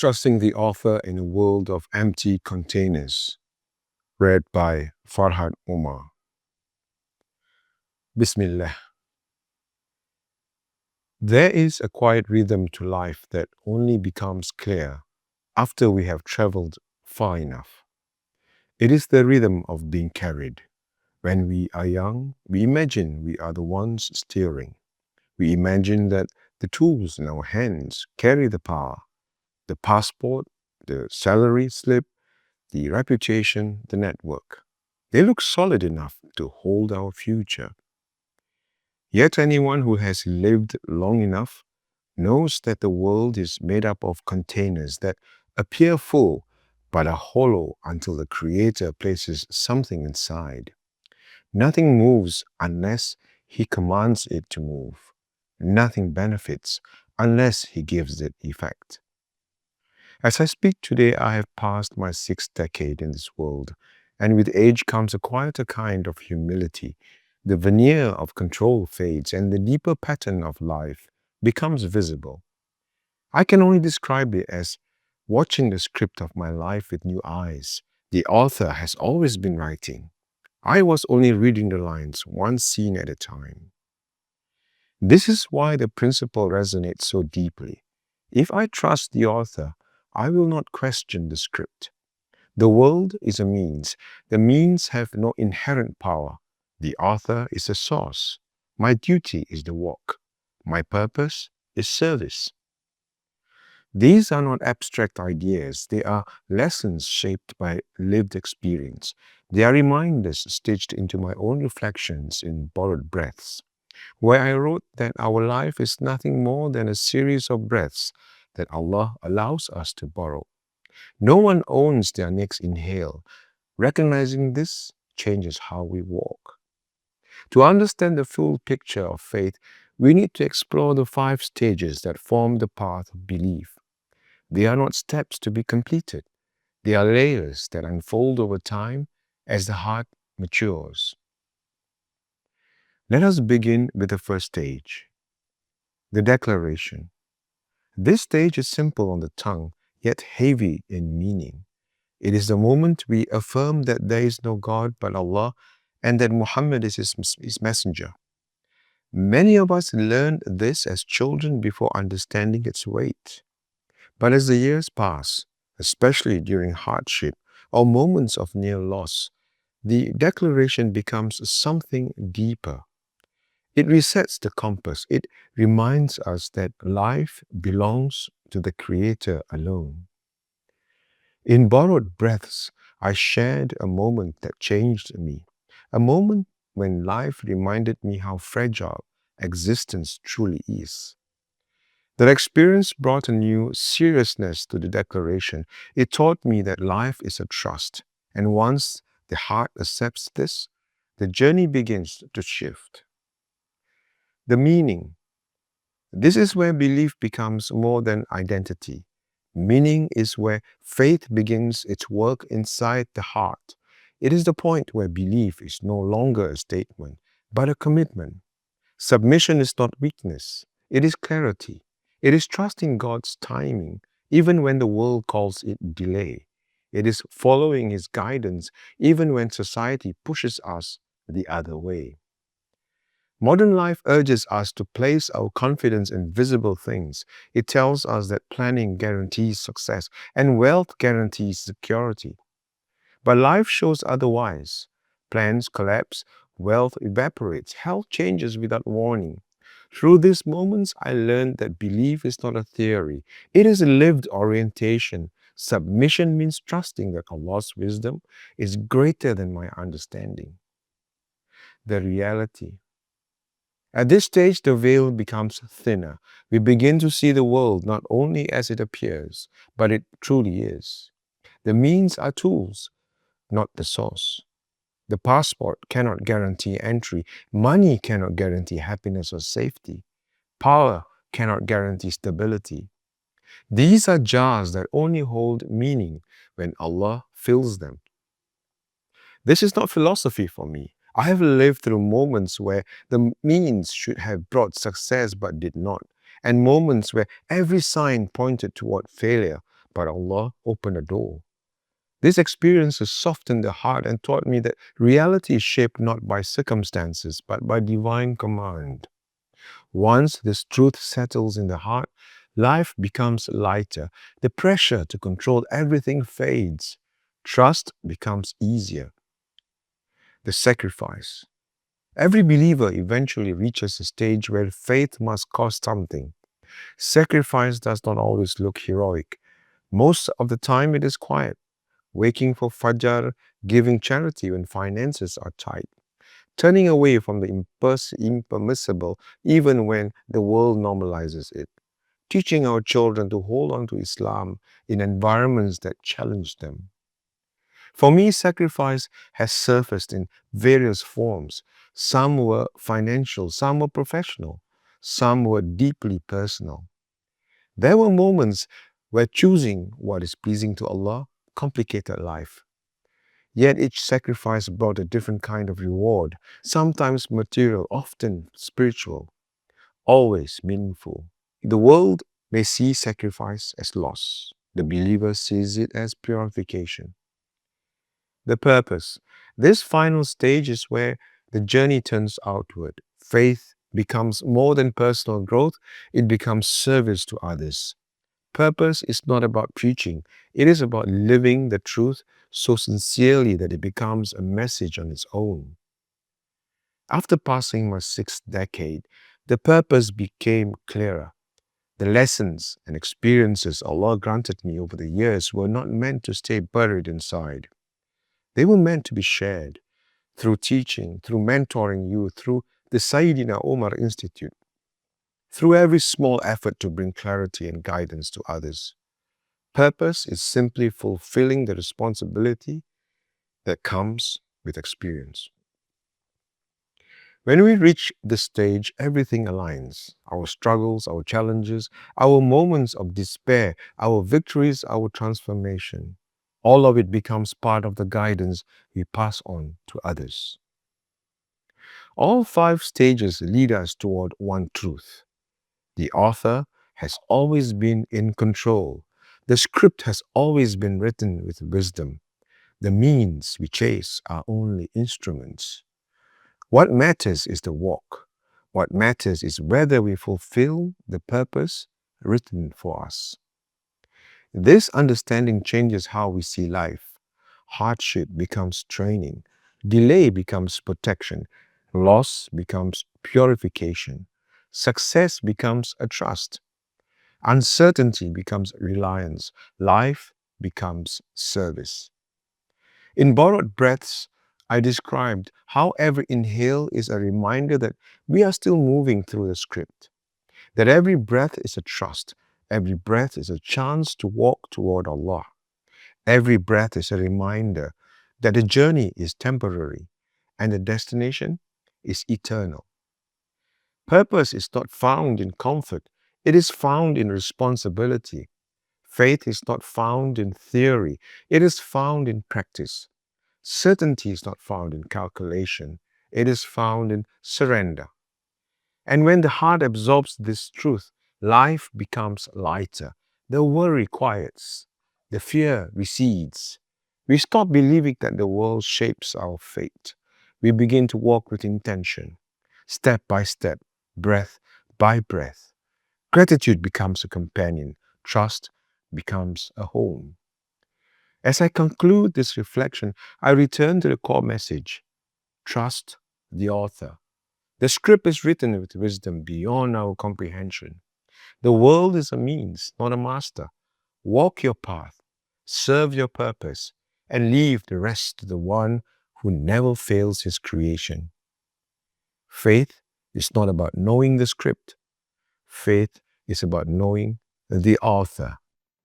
Trusting the Author in a World of Empty Containers, read by Farhad Umar. Bismillah. There is a quiet rhythm to life that only becomes clear after we have traveled far enough. It is the rhythm of being carried. When we are young, we imagine we are the ones steering. We imagine that the tools in our hands carry the power, the passport, the salary slip, the reputation, the network. They look solid enough to hold our future. Yet anyone who has lived long enough knows that the world is made up of containers that appear full but are hollow until the Creator places something inside. Nothing moves unless He commands it to move. Nothing benefits unless He gives it effect. As I speak today, I have passed my 6th decade in this world, and with age comes a quieter kind of humility. The veneer of control fades, and the deeper pattern of life becomes visible. I can only describe it as watching the script of my life with new eyes. The author has always been writing. I was only reading the lines, one scene at a time. This is why the principle resonates so deeply. If I trust the author, I will not question the script. The world is a means. The means have no inherent power. The author is a source. My duty is the work. My purpose is service. These are not abstract ideas. They are lessons shaped by lived experience. They are reminders stitched into my own reflections in borrowed breaths, where I wrote that our life is nothing more than a series of breaths that Allah allows us to borrow. No one owns their next inhale. Recognizing this changes how we walk. To understand the full picture of faith, we need to explore the 5 stages that form the path of belief. They are not steps to be completed. They are layers that unfold over time as the heart matures. Let us begin with the first stage, the declaration. This stage is simple on the tongue, yet heavy in meaning. It is the moment we affirm that there is no God but Allah and that Muhammad is his messenger. Many of us learned this as children before understanding its weight. But as the years pass, especially during hardship or moments of near loss, the declaration becomes something deeper. It resets the compass. It reminds us that life belongs to the Creator alone. In borrowed breaths, I shared a moment that changed me, a moment when life reminded me how fragile existence truly is. That experience brought a new seriousness to the declaration. It taught me that life is a trust, and once the heart accepts this, the journey begins to shift. The meaning. This is where belief becomes more than identity. Meaning is where faith begins its work inside the heart. It is the point where belief is no longer a statement, but a commitment. Submission is not weakness, it is clarity. It is trusting God's timing, even when the world calls it delay. It is following His guidance, even when society pushes us the other way. Modern life urges us to place our confidence in visible things. It tells us that planning guarantees success and wealth guarantees security. But life shows otherwise. Plans collapse, wealth evaporates, health changes without warning. Through these moments, I learned that belief is not a theory. It is a lived orientation. Submission means trusting that Allah's wisdom is greater than my understanding. The reality. At this stage, the veil becomes thinner. We begin to see the world not only as it appears, but it truly is. The means are tools, not the source. The passport cannot guarantee entry. Money cannot guarantee happiness or safety. Power cannot guarantee stability. These are jars that only hold meaning when Allah fills them. This is not philosophy for me. I have lived through moments where the means should have brought success but did not, and moments where every sign pointed toward failure, but Allah opened a door. This experience has softened the heart and taught me that reality is shaped not by circumstances, but by divine command. Once this truth settles in the heart, life becomes lighter. The pressure to control everything fades. Trust becomes easier. The sacrifice. Every believer eventually reaches a stage where faith must cost something. Sacrifice does not always look heroic. Most of the time it is quiet, waking for Fajr, giving charity when finances are tight, turning away from the impermissible even when the world normalizes it, teaching our children to hold on to Islam in environments that challenge them. For me, sacrifice has surfaced in various forms. Some were financial, some were professional, some were deeply personal. There were moments where choosing what is pleasing to Allah complicated life. Yet each sacrifice brought a different kind of reward, sometimes material, often spiritual, always meaningful. The world may see sacrifice as loss. The believer sees it as purification. The purpose. This final stage is where the journey turns outward. Faith becomes more than personal growth, it becomes service to others. Purpose is not about preaching, it is about living the truth so sincerely that it becomes a message on its own. After passing my sixth decade, the purpose became clearer. The lessons and experiences Allah granted me over the years were not meant to stay buried inside. They were meant to be shared through teaching, through mentoring you, through the Sayyidina Omar Institute, through every small effort to bring clarity and guidance to others. Purpose is simply fulfilling the responsibility that comes with experience. When we reach this stage, everything aligns. Our struggles, our challenges, our moments of despair, our victories, our transformation. All of it becomes part of the guidance we pass on to others. All five stages lead us toward one truth. The author has always been in control. The script has always been written with wisdom. The means we chase are only instruments. What matters is the walk. What matters is whether we fulfill the purpose written for us. This understanding changes how we see life. Hardship becomes training. Delay becomes protection. Loss becomes purification. Success becomes a trust. Uncertainty becomes reliance. Life becomes service. In borrowed breaths, I described how every inhale is a reminder that we are still moving through the script, that every breath is a trust, every breath is a chance to walk toward Allah. Every breath is a reminder that the journey is temporary and the destination is eternal. Purpose is not found in comfort, it is found in responsibility. Faith is not found in theory, it is found in practice. Certainty is not found in calculation, it is found in surrender. And when the heart absorbs this truth, life becomes lighter. The worry quiets, the fear recedes. We stop believing that the world shapes our fate. We begin to walk with intention, step by step, breath by breath. Gratitude becomes a companion, trust becomes a home. As I conclude this reflection, I return to the core message. Trust the author. The script is written with wisdom beyond our comprehension. The world is a means, not a master. Walk your path, serve your purpose, and leave the rest to the one who never fails his creation. Faith is not about knowing the script. Faith is about knowing the author.